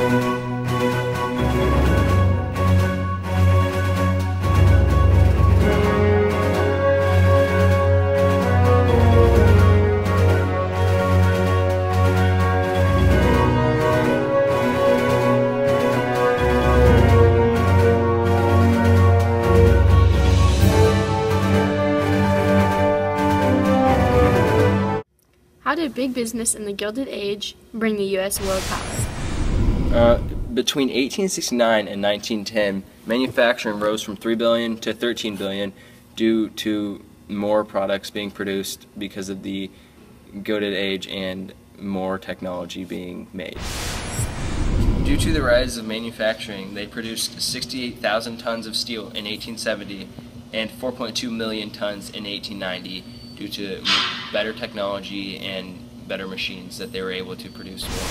How did big business in the Gilded Age bring the U.S. world power? Between 1869 and 1910, manufacturing rose from 3 billion to 13 billion due to more products being produced because of the Gilded Age and more technology being made. Due to the rise of manufacturing, they produced 68,000 tons of steel in 1870 and 4.2 million tons in 1890 due to better technology and better machines that they were able to produce more.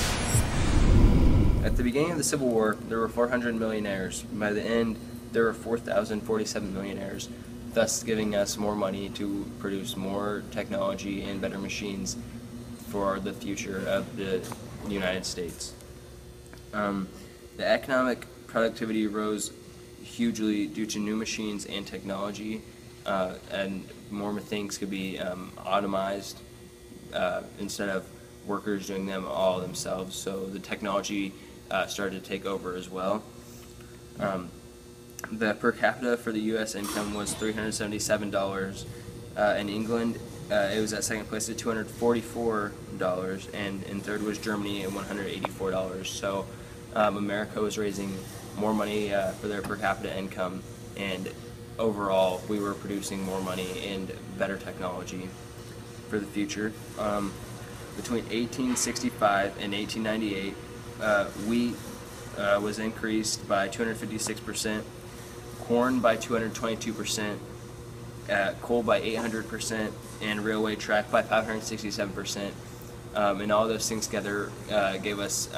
At the beginning of the Civil War, there were 400 millionaires. By the end, there were 4,047 millionaires, thus giving us more money to produce more technology and better machines for the future of the United States. The economic productivity rose hugely due to new machines and technology, and more things could be automized instead of workers doing them all themselves. So the technology started to take over as well. The per capita for the U.S. income was $377. In England, it was at second place at $244, and in third was Germany at $184. So America was raising more money for their per capita income, and overall we were producing more money and better technology for the future. Between 1865 and 1898, wheat was increased by 256%, corn by 222%, coal by 800%, and railway track by 567%. And all those things together gave us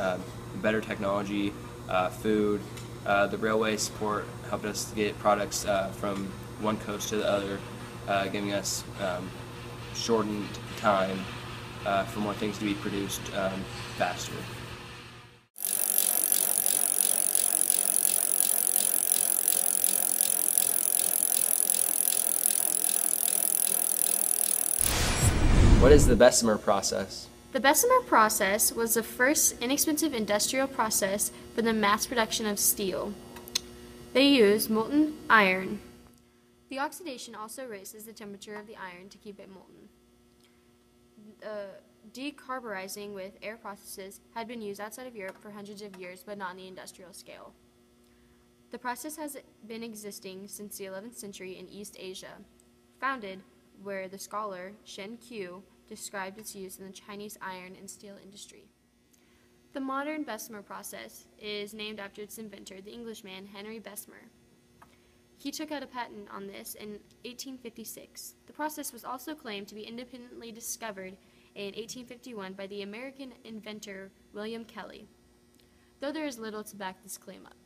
better technology, food. The railway support helped us get products from one coast to the other, giving us shortened time for more things to be produced faster. What is the Bessemer process? The Bessemer process was the first inexpensive industrial process for the mass production of steel. They used molten iron. The oxidation also raises the temperature of the iron to keep it molten. Decarburizing with air processes had been used outside of Europe for hundreds of years, but not on the industrial scale. The process has been existing since the 11th century in East Asia, founded where the scholar Shen Qiu described its use in the Chinese iron and steel industry. The modern Bessemer process is named after its inventor, the Englishman Henry Bessemer. He took out a patent on this in 1856. The process was also claimed to be independently discovered in 1851 by the American inventor William Kelly, though there is little to back this claim up.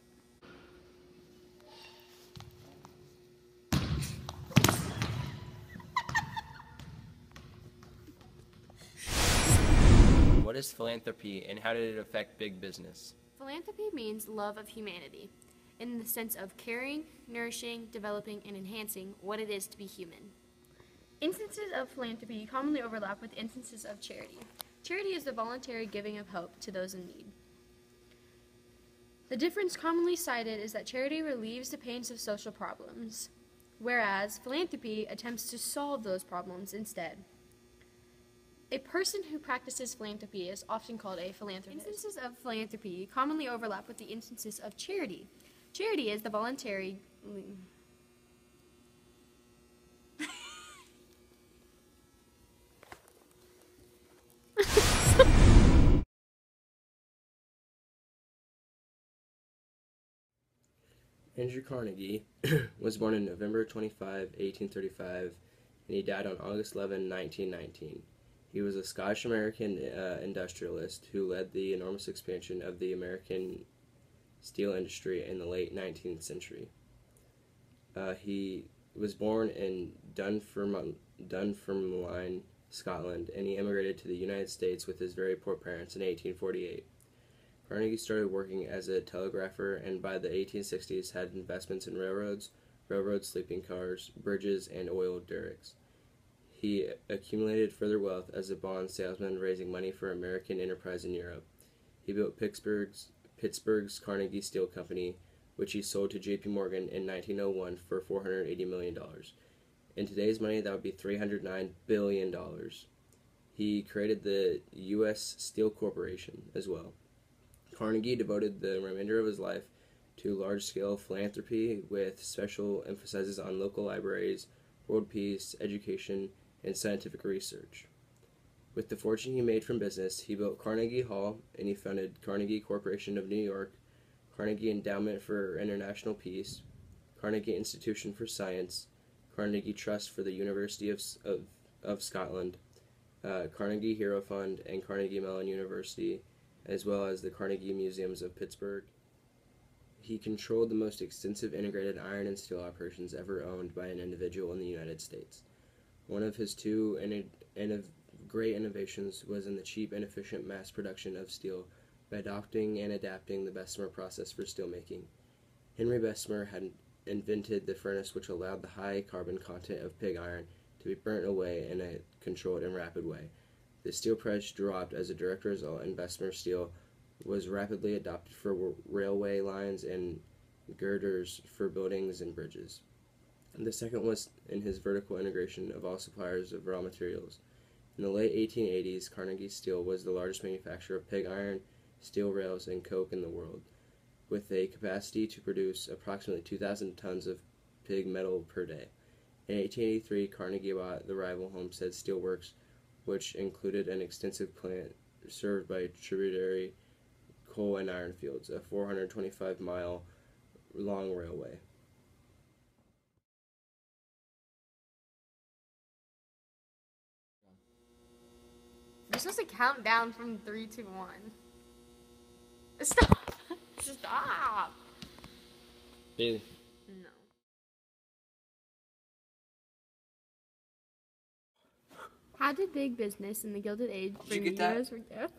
What is philanthropy, and how did it affect big business? Philanthropy means love of humanity, in the sense of caring, nourishing, developing, and enhancing what it is to be human. Instances of philanthropy commonly overlap with instances of charity. Charity is the voluntary giving of hope to those in need. The difference commonly cited is that charity relieves the pains of social problems, whereas philanthropy attempts to solve those problems instead. A person who practices philanthropy is often called a philanthropist. Instances of philanthropy commonly overlap with the instances of charity. Charity is the voluntary... Andrew Carnegie was born on November 25, 1835, and he died on August 11, 1919. He was a Scottish-American industrialist who led the enormous expansion of the American steel industry in the late 19th century. He was born in Dunfermline, Scotland, and he immigrated to the United States with his very poor parents in 1848. Carnegie started working as a telegrapher and by the 1860s had investments in railroads, railroad sleeping cars, bridges, and oil derricks. He accumulated further wealth as a bond salesman raising money for American enterprise in Europe. He built Pittsburgh's Carnegie Steel Company, which he sold to J.P. Morgan in 1901 for $480 million. In today's money, that would be $309 billion. He created the U.S. Steel Corporation as well. Carnegie devoted the remainder of his life to large-scale philanthropy with special emphasis on local libraries, world peace, education, and scientific research. With the fortune he made from business, he built Carnegie Hall and he founded Carnegie Corporation of New York, Carnegie Endowment for International Peace, Carnegie Institution for Science, Carnegie Trust for the University of Scotland, Carnegie Hero Fund, and Carnegie Mellon University, as well as the Carnegie Museums of Pittsburgh. He controlled the most extensive integrated iron and steel operations ever owned by an individual in the United States. One of his two great innovations was in the cheap and efficient mass production of steel by adopting and adapting the Bessemer process for steelmaking. Henry Bessemer had invented the furnace which allowed the high carbon content of pig iron to be burnt away in a controlled and rapid way. The steel price dropped as a direct result, and Bessemer steel was rapidly adopted for railway lines and girders for buildings and bridges. The second was in his vertical integration of all suppliers of raw materials. In the late 1880s, Carnegie Steel was the largest manufacturer of pig iron, steel rails, and coke in the world, with a capacity to produce approximately 2,000 tons of pig metal per day. In 1883, Carnegie bought the rival Homestead Steel Works, which included an extensive plant served by tributary coal and iron fields, a 425-mile long railway. You're supposed to count down from 3 to 1. Stop! Stop! Bailey. No. How did big business in the Gilded Age bring you get that? Negroes for gift?